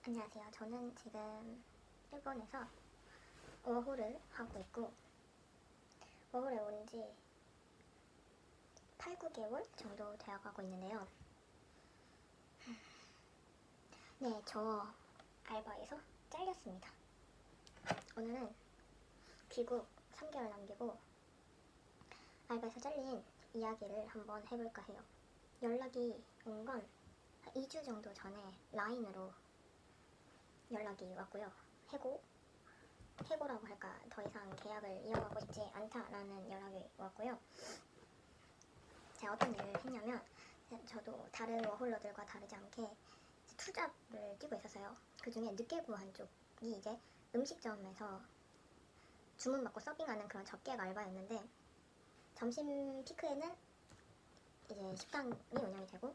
안녕하세요. 저는 지금 일본에서 워홀을 하고 있고 워홀에 온 지 8, 9개월 정도 되어가고 있는데요. 네, 저 알바에서 잘렸습니다. 오늘은 귀국 3개월 남기고 알바에서 잘린 이야기를 한번 해볼까 해요. 연락이 온 건 2주 정도 전에 라인으로 연락이 왔고요. 해고라고 할까, 더 이상 계약을 이어가고 싶지 않다라는 연락이 왔고요. 제가 어떤 일을 했냐면, 저도 다른 워홀러들과 다르지 않게 투잡을 뛰고 있었어요. 그 중에 늦게 구한 쪽이 이제 음식점에서 주문받고 서빙하는 그런 접객 알바였는데, 점심 피크에는 이제 식당이 운영이 되고,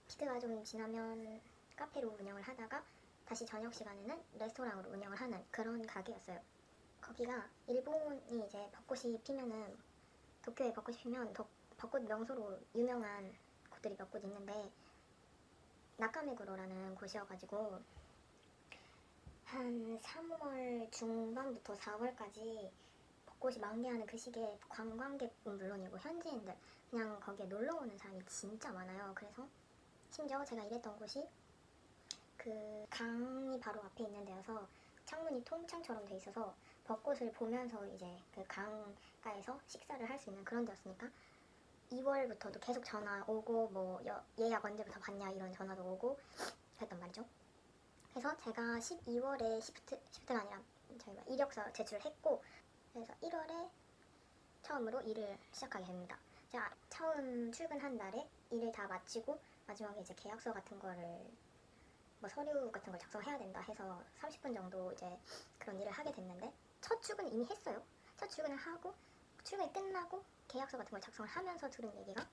피크가 좀 지나면 카페로 운영을 하다가 다시 저녁 시간에는 레스토랑으로 운영을 하는 그런 가게였어요. 거기가 일본이 이제 벚꽃이 피면은, 도쿄에 벚꽃이 피면 벚꽃 명소로 유명한 곳들이 몇 곳 있는데, 나카메구로라는 곳이어가지고 한 3월 중반부터 4월까지 벚꽃이 만개하는 그 시기에 관광객은 물론이고 현지인들 그냥 거기에 놀러 오는 사람이 진짜 많아요. 그래서 심지어 제가 일했던 곳이 그 강이 바로 앞에 있는 데여서 창문이 통창처럼 돼 있어서 벚꽃을 보면서 이제 그 강가에서 식사를 할 수 있는 그런 데였으니까 2월부터도 계속 전화 오고 뭐 예약 언제부터 받냐 이런 전화도 오고 그랬단 말이죠. 그래서 제가 12월에 시프트가 아니라 저희가 이력서 제출했고, 그래서 1월에 처음으로 일을 시작하게 됩니다. 제가 처음 출근한 날에 일을 다 마치고 마지막에 이제 계약서 같은 거를 뭐 서류 같은 걸 작성해야 된다 해서 30분 정도 이제 그런 일을 하게 됐는데, 첫 출근을 이미 했어요. 첫 출근을 하고 출근이 끝나고 계약서 같은 걸 작성을 하면서 들은 얘기가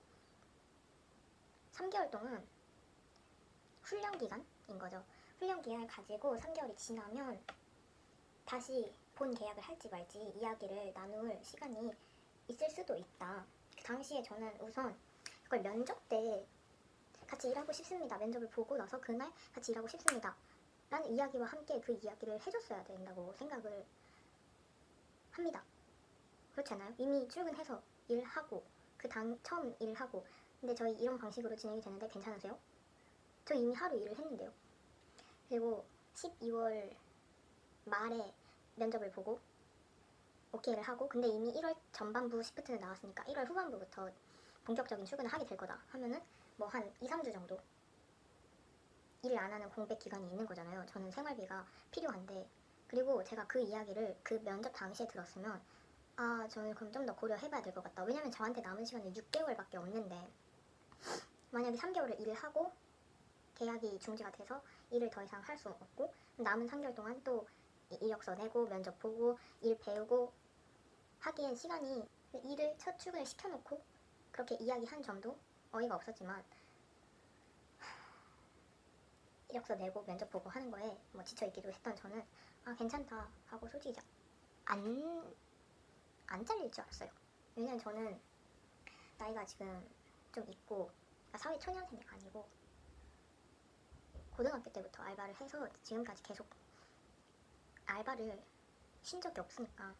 3개월 동안 훈련 기간인 거죠. 훈련 기간을 가지고 3개월이 지나면 다시 본 계약을 할지 말지 이야기를 나눌 시간이 있을 수도 있다. 그 당시에 저는 우선 그걸 면접 때 같이 일하고 싶습니다. 면접을 보고 나서 그날 같이 일하고 싶습니다. 라는 이야기와 함께 그 이야기를 해줬어야 된다고 생각을 합니다. 그렇지 않아요? 이미 출근해서 일하고 처음 일하고 근데 저희 이런 방식으로 진행이 되는데 괜찮으세요? 저 이미 하루 일을 했는데요. 그리고 12월 말에 면접을 보고 오케이를 하고, 근데 이미 1월 전반부 시프트는 나왔으니까 1월 후반부부터 본격적인 출근을 하게 될 거다 하면은 뭐 한 2, 3주 정도 일을 안 하는 공백 기간이 있는 거잖아요. 저는 생활비가 필요한데. 그리고 제가 그 이야기를 그 면접 당시에 들었으면 저는 그럼 좀 더 고려해봐야 될 것 같다. 왜냐면 저한테 남은 시간이 6개월밖에 없는데 만약에 3개월을 일을 하고 계약이 중지가 돼서 일을 더 이상 할 수 없고 남은 3개월 동안 또 이력서 내고 면접 보고 일 배우고 하기엔 시간이, 일을 첫 출근을 시켜놓고 그렇게 이야기한 점도 어이가 없었지만 이력서 내고 면접 보고 하는 거에 뭐 지쳐있기도 했던 저는 괜찮다 하고 솔직히 안 잘릴 줄 알았어요. 왜냐면 저는 나이가 지금 좀 있고 사회 초년생이 아니고 고등학교 때부터 알바를 해서 지금까지 계속 알바를 쉰 적이 없으니까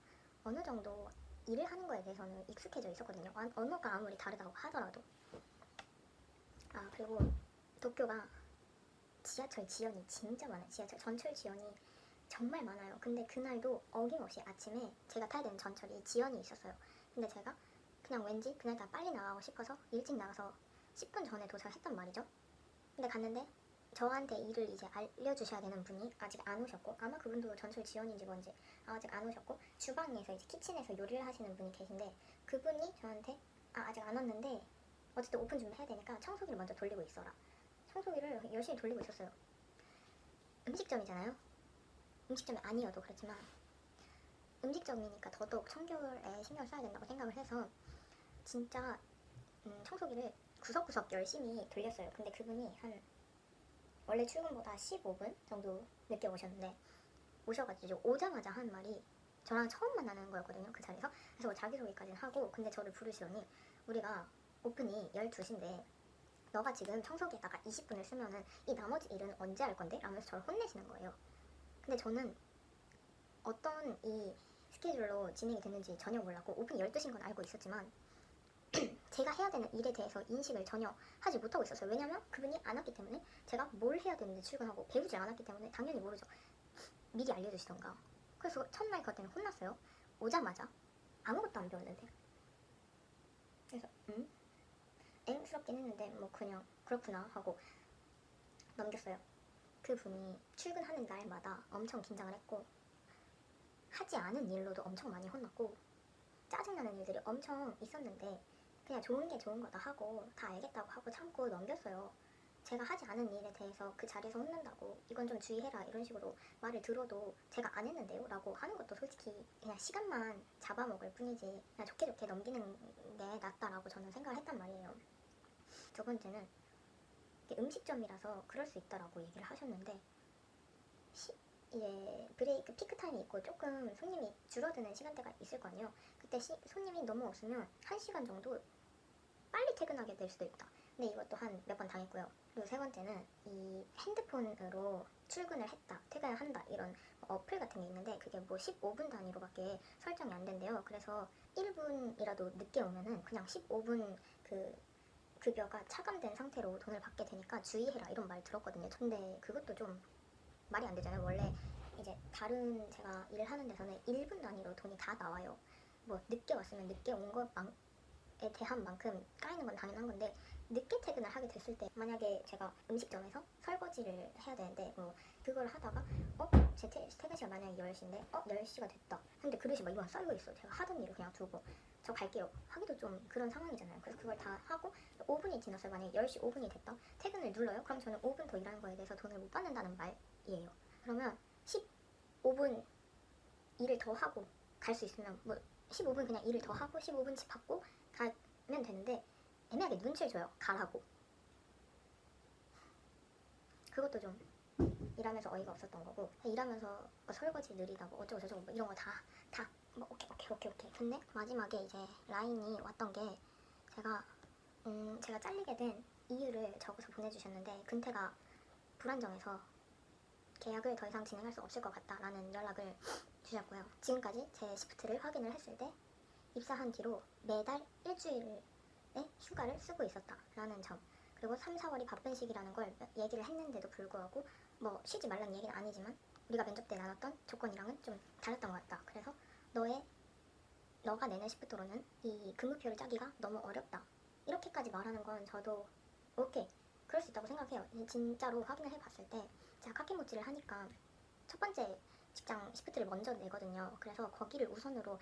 어느 정도 일을 하는 거에 대해서는 익숙해져 있었거든요. 언어가 아무리 다르다고 하더라도. 그리고 도쿄가 지하철 지연이 진짜 많아요. 지하철 전철 지연이 정말 많아요. 근데 그날도 어김없이 아침에 제가 타야 되는 전철이 지연이 있었어요. 근데 제가 그냥 왠지 그날따라 빨리 나가고 싶어서 일찍 나가서 10분 전에 도착했단 말이죠. 근데 갔는데 저한테 일을 이제 알려주셔야 되는 분이 아직 안 오셨고, 아마 그분도 전철 지원인지 뭔지 아직 안 오셨고, 주방에서 이제 키친에서 요리를 하시는 분이 계신데 그분이 저한테 아직 안 왔는데 어쨌든 오픈 준비해야 되니까 청소기를 먼저 돌리고 있어라. 청소기를 열심히 돌리고 있었어요. 음식점이잖아요. 음식점이 아니어도 그렇지만 음식점이니까 더더욱 청결에 신경을 써야 된다고 생각을 해서 진짜 청소기를 구석구석 열심히 돌렸어요. 근데 그분이 한 원래 출근보다 15분 정도 늦게 오셨는데, 오셔가지고 오자마자 한 말이, 저랑 처음 만나는 거였거든요, 그 자리에서. 그래서 자기소개까지는 하고 근데 저를 부르시더니 우리가 오픈이 12시인데 너가 지금 청소기에다가 20분을 쓰면은 이 나머지 일은 언제 할 건데? 라면서 저를 혼내시는 거예요. 근데 저는 어떤 이 스케줄로 진행이 됐는지 전혀 몰랐고 오픈 12시인 건 알고 있었지만 제가 해야 되는 일에 대해서 인식을 전혀 하지 못하고 있었어요. 왜냐면 그분이 안 왔기 때문에 제가 뭘 해야 되는지 출근하고 배우지 않았기 때문에 당연히 모르죠. 미리 알려주시던가. 그래서 첫날 그것 때문에 혼났어요. 오자마자 아무것도 안 배웠는데. 그래서 엥스럽긴 했는데 뭐 그냥 그렇구나 하고 넘겼어요. 그분이 출근하는 날마다 엄청 긴장을 했고 하지 않은 일로도 엄청 많이 혼났고 짜증나는 일들이 엄청 있었는데 그냥 좋은 게 좋은 거다 하고 다 알겠다고 하고 참고 넘겼어요. 제가 하지 않은 일에 대해서 그 자리에서 혼난다고 이건 좀 주의해라 이런 식으로 말을 들어도 제가 안 했는데요? 라고 하는 것도 솔직히 그냥 시간만 잡아먹을 뿐이지 그냥 좋게 좋게 넘기는 게 낫다라고 저는 생각을 했단 말이에요. 두 번째는 음식점이라서 그럴 수 있다라고 얘기를 하셨는데 이제 브레이크 피크 타임이 있고 조금 손님이 줄어드는 시간대가 있을 거 아니에요. 그때 손님이 너무 없으면 1시간 정도 빨리 퇴근하게 될 수도 있다. 근데 이것도 한 몇 번 당했고요. 그리고 세 번째는 이 핸드폰으로 출근을 했다, 퇴근을 한다 이런 어플 같은 게 있는데 그게 뭐 15분 단위로밖에 설정이 안 된대요. 그래서 1분이라도 늦게 오면은 그냥 15분 그 급여가 차감된 상태로 돈을 받게 되니까 주의해라 이런 말 들었거든요. 근데 그것도 좀 말이 안 되잖아요. 원래 이제 다른 제가 일을 하는 데서는 1분 단위로 돈이 다 나와요. 뭐 늦게 왔으면 늦게 온 것에 대한 만큼 까이는 건 당연한 건데 늦게 퇴근을 하게 됐을 때 만약에 제가 음식점에서 설거지를 해야 되는데 뭐 그걸 하다가 제 퇴근 시간 만약에 10시인데 10시가 됐다. 근데 그릇이 막 이만 쌓여 있어. 제가 하던 일을 그냥 두고 저 갈게요 하기도 좀 그런 상황이잖아요. 그래서 그걸 다 하고 5분이 지났어요. 만약에 10시 5분이 됐다. 퇴근을 눌러요. 그럼 저는 5분 더 일하는 거에 대해서 돈을 못 받는다는 말이에요. 그러면 15분 일을 더 하고 갈 수 있으면 뭐 15분 그냥 일을 더 하고 15분치 받고 가면 되는데 애매하게 눈치를 줘요. 가라고. 그것도 좀 일하면서 어이가 없었던 거고 일하면서 뭐 설거지 느리다 뭐 어쩌고 저쩌고 뭐 이런 거 다 뭐 오케이 근데 마지막에 이제 라인이 왔던 게 제가 잘리게 된 이유를 적어서 보내주셨는데 근태가 불안정해서 계약을 더 이상 진행할 수 없을 것 같다라는 연락을 주셨고요. 지금까지 제 시프트를 확인을 했을 때 입사한 뒤로 매달 일주일의 휴가를 쓰고 있었다라는 점, 그리고 3, 4월이 바쁜 시기라는 걸 얘기를 했는데도 불구하고 뭐 쉬지 말라는 얘기는 아니지만 우리가 면접 때 나눴던 조건이랑은 좀 달랐던 것 같다. 그래서 너가 내는 시프트로는 이 근무표를 짜기가 너무 어렵다. 이렇게까지 말하는 건 저도 오케이 그럴 수 있다고 생각해요. 진짜로 확인을 해봤을 때 제가 카키모치를 하니까 첫 번째 직장 시프트를 먼저 내거든요. 그래서 거기를 우선으로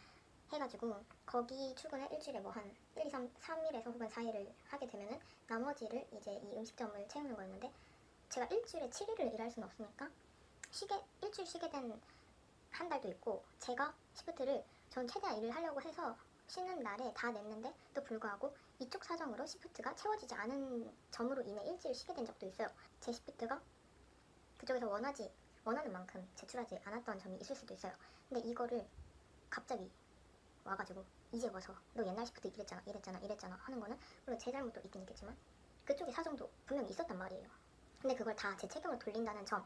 해가지고 거기 출근을 일주일에 뭐 한 1, 2, 3일에서 혹은 4일을 하게 되면은 나머지를 이제 이 음식점을 채우는 거였는데 제가 일주일에 7일을 일할 수는 없으니까 일주일 쉬게 된 한 달도 있고 제가 시프트를 전 최대한 일을 하려고 해서 쉬는 날에 다 냈는데 또 불구하고 이쪽 사정으로 시프트가 채워지지 않은 점으로 인해 일주일 쉬게 된 적도 있어요. 제 시프트가 그쪽에서 원하는 만큼 제출하지 않았던 점이 있을 수도 있어요. 근데 이거를 갑자기 와가지고 이제 와서 너 옛날 시프트 이랬잖아 하는 거는 물론 제 잘못도 있긴 있겠지만 그쪽의 사정도 분명히 있었단 말이에요. 근데 그걸 다 제 책임으로 돌린다는 점,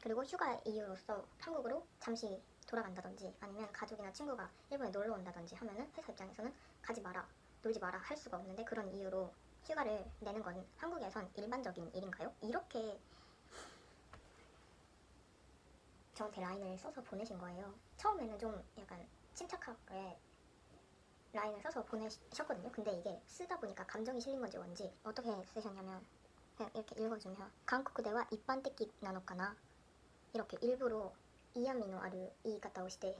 그리고 휴가 이유로서 한국으로 잠시 돌아간다든지 아니면 가족이나 친구가 일본에 놀러 온다든지 하면은 회사 입장에서는 가지 마라, 놀지 마라 할 수가 없는데 그런 이유로 휴가를 내는 건 한국에선 일반적인 일인가요? 이렇게 저한테 라인을 써서 보내신 거예요. 처음에는 좀 약간 침착하게 라인을 써서 보내셨거든요. 근데 이게 쓰다 보니까 감정이 실린 건지 뭔지 어떻게 쓰셨냐면 그냥 이렇게 읽어주면 한국대와 이般的なのかな이렇게 일부러 이야미노 아르 이 갔다 오시대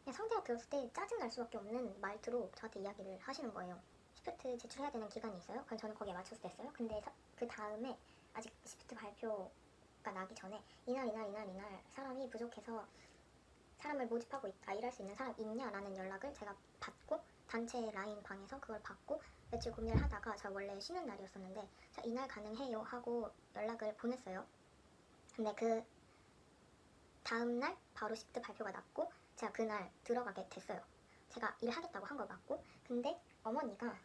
그냥 상대가 들었을 때 짜증날 수밖에 없는 말투로 저한테 이야기를 하시는 거예요. 시프트 제출해야 되는 기간이 있어요. 그럼 저는 거기에 맞춰서 냈어요. 근데 그 다음에 아직 시프트 발표가 나기 전에 이날 사람이 부족해서 사람을 모집하고 있다, 일할 수 있는 사람 있냐라는 연락을 제가 받고 단체 라인 방에서 그걸 받고 며칠 고민을 하다가 저 원래 쉬는 날이었었는데 자 이날 가능해요 하고 연락을 보냈어요. 근데 그 다음날 바로 시프트 발표가 났고 제가 그날 들어가게 됐어요. 제가 일하겠다고 한 거 맞고 근데 어머니가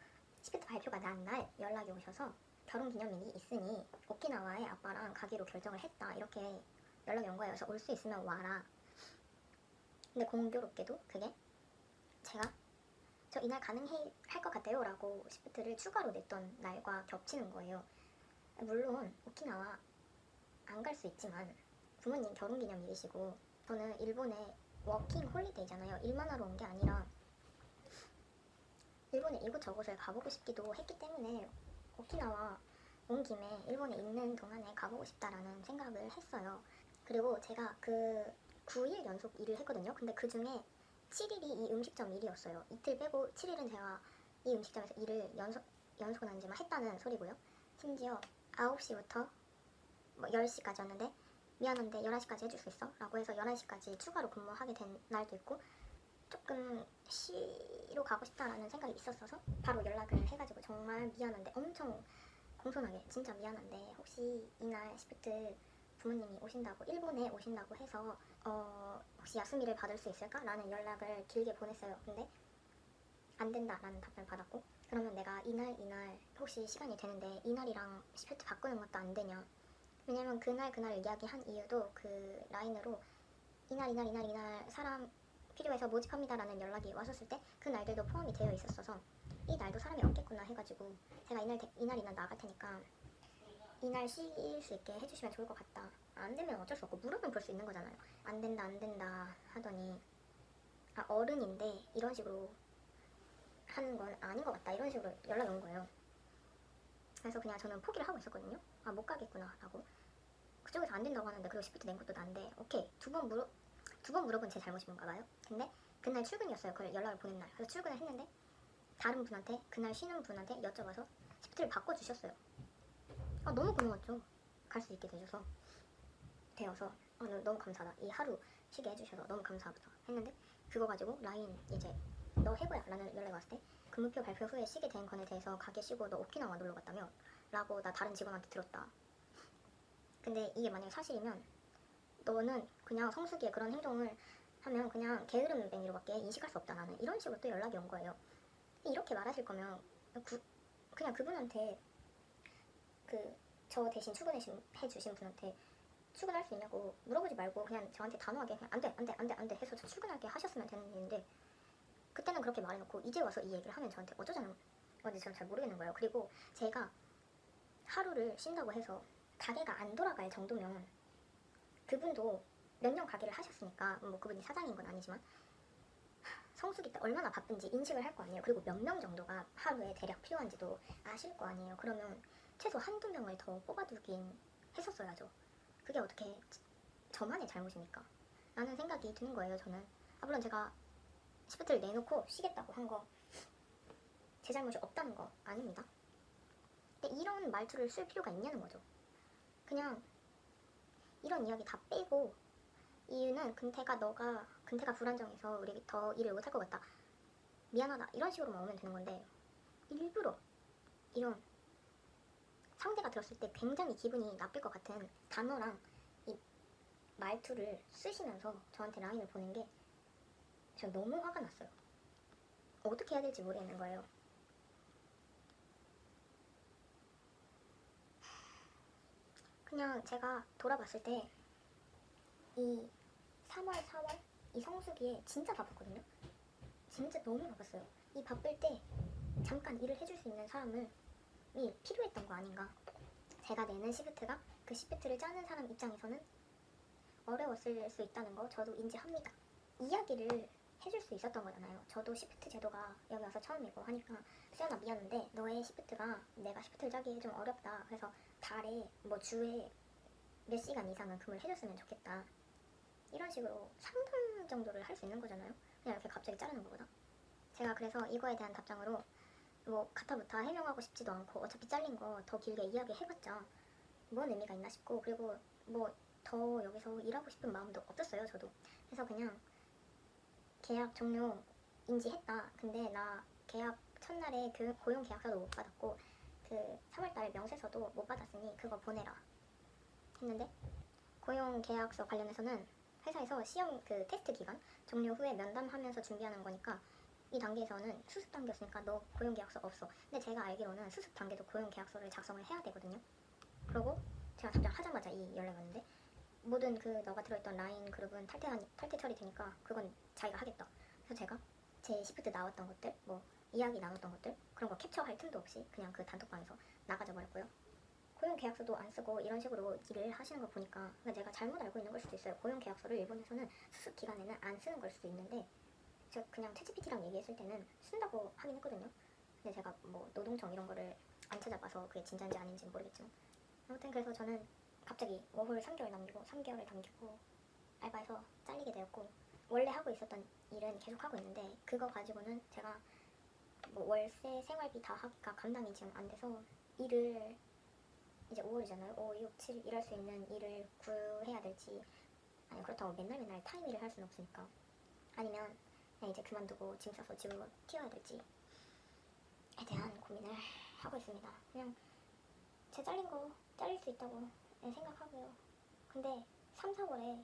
시프트 발표가 난 날 연락이 오셔서 결혼기념일이 있으니 오키나와에 아빠랑 가기로 결정을 했다 이렇게 연락이 온 거예요. 그래서 올 수 있으면 와라. 근데 공교롭게도 그게 제가 저 이날 가능해 할 것 같아요 라고 시프트를 추가로 냈던 날과 겹치는 거예요. 물론 오키나와 안 갈 수 있지만 부모님 결혼기념일이시고 저는 일본에 워킹 홀리데이잖아요. 일만 하러 온 게 아니라 일본에 이곳저곳을 가보고 싶기도 했기 때문에 오키나와 온 김에 일본에 있는 동안에 가보고 싶다라는 생각을 했어요. 그리고 제가 그 9일 연속 일을 했거든요. 근데 그 중에 7일이 이 음식점 일이었어요. 이틀 빼고 7일은 제가 이 음식점에서 일을 연속은 아니지만 했다는 소리고요. 심지어 9시부터 뭐 10시까지였는데 미안한데 11시까지 해줄 수 있어? 라고 해서 11시까지 추가로 근무하게 된 날도 있고 조금 쉬러 가고 싶다라는 생각이 있었어서 바로 연락을 해가지고 정말 미안한데 엄청 공손하게 진짜 미안한데 혹시 이날 시프트 부모님이 오신다고 일본에 오신다고 해서 혹시 야스미를 받을 수 있을까? 라는 연락을 길게 보냈어요. 근데 안 된다라는 답변을 받았고 그러면 내가 이날 혹시 시간이 되는데 이날이랑 시프트 바꾸는 것도 안 되냐. 왜냐면 그날 이야기한 이유도 그 라인으로 이날 사람 필요해서 모집합니다라는 연락이 왔었을 때 그 날들도 포함이 되어 있었어서 이 날도 사람이 없겠구나 해가지고 제가 이날 나갈 테니까 이날 쉴 수 있게 해주시면 좋을 것 같다. 안 되면 어쩔 수 없고 무릎은 볼 수 있는 거잖아요. 안 된다 하더니 어른인데 이런 식으로 하는 건 아닌 것 같다 이런 식으로 연락이 온 거예요. 그래서 그냥 저는 포기를 하고 있었거든요. 못 가겠구나 라고. 그쪽에서 안 된다고 하는데 그리고 시프트 낸 것도 난데 오케이 두 번 물어본 제 잘못인가 봐요. 근데 그날 출근이었어요. 그걸 연락을 보낸 날. 그래서 출근을 했는데 다른 분한테 그날 쉬는 분한테 여쭤봐서 시프트를 바꿔주셨어요. 너무 고마웠죠. 갈 수 있게 되어서 너무 감사하다. 이 하루 쉬게 해주셔서 너무 감사하다 했는데 그거 가지고 라인 이제 너 해고야 라는 연락이 왔을 때 근무표 발표 후에 쉬게 된 건에 대해서 가게 쉬고 너 오키나와 놀러 갔다며 라고 나 다른 직원한테 들었다. 근데 이게 만약에 사실이면 너는 그냥 성수기에 그런 행동을 하면 그냥 게으름뱅이로밖에 인식할 수 없다 나는 이런 식으로 또 연락이 온 거예요. 이렇게 말하실 거면 그냥 그분한테 저 대신 출근해주신 분한테 출근할 수 있냐고 물어보지 말고 그냥 저한테 단호하게 그냥 안 돼 해서 저 출근하게 하셨으면 되는 일인데 그때는 그렇게 말해놓고 이제 와서 이 얘기를 하면 저한테 어쩌자는 건지 저는 잘 모르겠는 거예요. 그리고 제가 하루를 쉰다고 해서 가게가 안 돌아갈 정도면 그분도 몇 년 가게를 하셨으니까 뭐 그분이 사장인 건 아니지만 성수기 때 얼마나 바쁜지 인식을 할 거 아니에요. 그리고 몇 명 정도가 하루에 대략 필요한지도 아실 거 아니에요. 그러면 최소 한두 명을 더 뽑아두긴 했었어야죠. 그게 어떻게 저만의 잘못입니까? 라는 생각이 드는 거예요. 저는 물론 제가 시프트를 내놓고 쉬겠다고 한 거 제 잘못이 없다는 거 아닙니다. 근데 이런 말투를 쓸 필요가 있냐는 거죠. 그냥 이런 이야기 다 빼고 이유는 근태가 불안정해서 우리 더 일을 못할 것 같다. 미안하다. 이런 식으로만 오면 되는 건데 일부러 이런 상대가 들었을 때 굉장히 기분이 나쁠 것 같은 단어랑 이 말투를 쓰시면서 저한테 라인을 보낸 게 저 너무 화가 났어요. 어떻게 해야 될지 모르겠는 거예요. 그냥 제가 돌아봤을 때 이 3월, 4월 이 성수기에 진짜 바빴거든요. 진짜 너무 바빴어요. 이 바쁠 때 잠깐 일을 해줄 수 있는 사람이 필요했던 거 아닌가. 제가 내는 시프트가 그 시프트를 짜는 사람 입장에서는 어려웠을 수 있다는 거 저도 인지합니다. 이야기를 해줄 수 있었던 거잖아요. 저도 시프트 제도가 여기 와서 처음이고 하니까 수연아 미안한데 너의 시프트가 내가 시프트를 짜기 좀 어렵다. 그래서 달에 뭐 주에 몇 시간 이상은 근무를 해줬으면 좋겠다. 이런 식으로 상담 정도를 할 수 있는 거잖아요. 그냥 이렇게 갑자기 자르는 거보다. 제가 그래서 이거에 대한 답장으로 뭐 가타부타 해명하고 싶지도 않고 어차피 잘린 거 더 길게 이야기해봤자 뭔 의미가 있나 싶고 그리고 뭐 더 여기서 일하고 싶은 마음도 없었어요. 저도. 그래서 그냥 계약 종료 인지했다. 근데 나 계약 첫날에 고용 계약서도 못 받았고 그 3월달 명세서도 못 받았으니 그거 보내라 했는데 고용 계약서 관련해서는 회사에서 시험 테스트 기간 종료 후에 면담하면서 준비하는 거니까 이 단계에서는 수습 단계였으니까 너 고용계약서 없어. 근데 제가 알기로는 수습 단계도 고용계약서를 작성을 해야 되거든요. 그리고 제가 답장 하자마자 이 연락이 왔는데 모든 그 너가 들어있던 라인 그룹은 탈퇴 처리되니까 그건 자기가 하겠다. 그래서 제가 제 시프트 나왔던 것들, 뭐 이야기 나눴던 것들 그런 거 캡처할 틈도 없이 그냥 그 단톡방에서 나가져 버렸고요. 고용계약서도 안 쓰고 이런 식으로 일을 하시는 걸 보니까 제가 잘못 알고 있는 걸 수도 있어요. 고용계약서를 일본에서는 수습 기간에는 안 쓰는 걸 수도 있는데 제가 그냥 챗GPT랑 얘기했을 때는 쓴다고 하긴 했거든요. 근데 제가 뭐 노동청 이런 거를 안 찾아봐서 그게 진짜인지 아닌지는 모르겠지만 아무튼 그래서 저는 갑자기 워홀 3개월 남기고 3개월을 남기고 알바에서 잘리게 되었고 원래 하고 있었던 일은 계속 하고 있는데 그거 가지고는 제가 뭐 월세 생활비 다 하기가 감당이 지금 안 돼서 일을 이제 5월이잖아요. 5, 6, 7 일할 수 있는 일을 구해야 될지 아니 그렇다고 맨날 타임 일을 할 수는 없으니까 아니면 그냥 이제 그만두고 짐 싸서 집으로 튀어야 될지에 대한 고민을 하고 있습니다. 그냥 제 잘릴 수 있다고 생각하고요. 근데 3, 4월에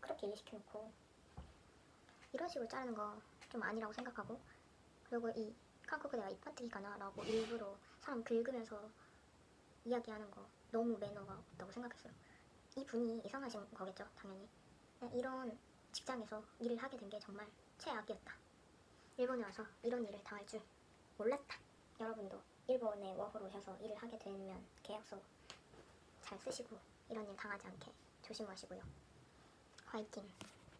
그렇게 일 시켜놓고 이런 식으로 자르는 거 좀 아니라고 생각하고 그리고 이 한국에 내가 입반트기 가나라고 일부러 사람 긁으면서 이야기하는 거 너무 매너가 없다고 생각했어요. 이 분이 이상하신 거겠죠, 당연히. 이런 직장에서 일을 하게 된 게 정말 최악이었다. 일본에 와서 이런 일을 당할 줄 몰랐다. 여러분도 일본에 워홀 오셔서 일을 하게 되면 계약서 잘 쓰시고 이런 일 당하지 않게 조심하시고요. 화이팅!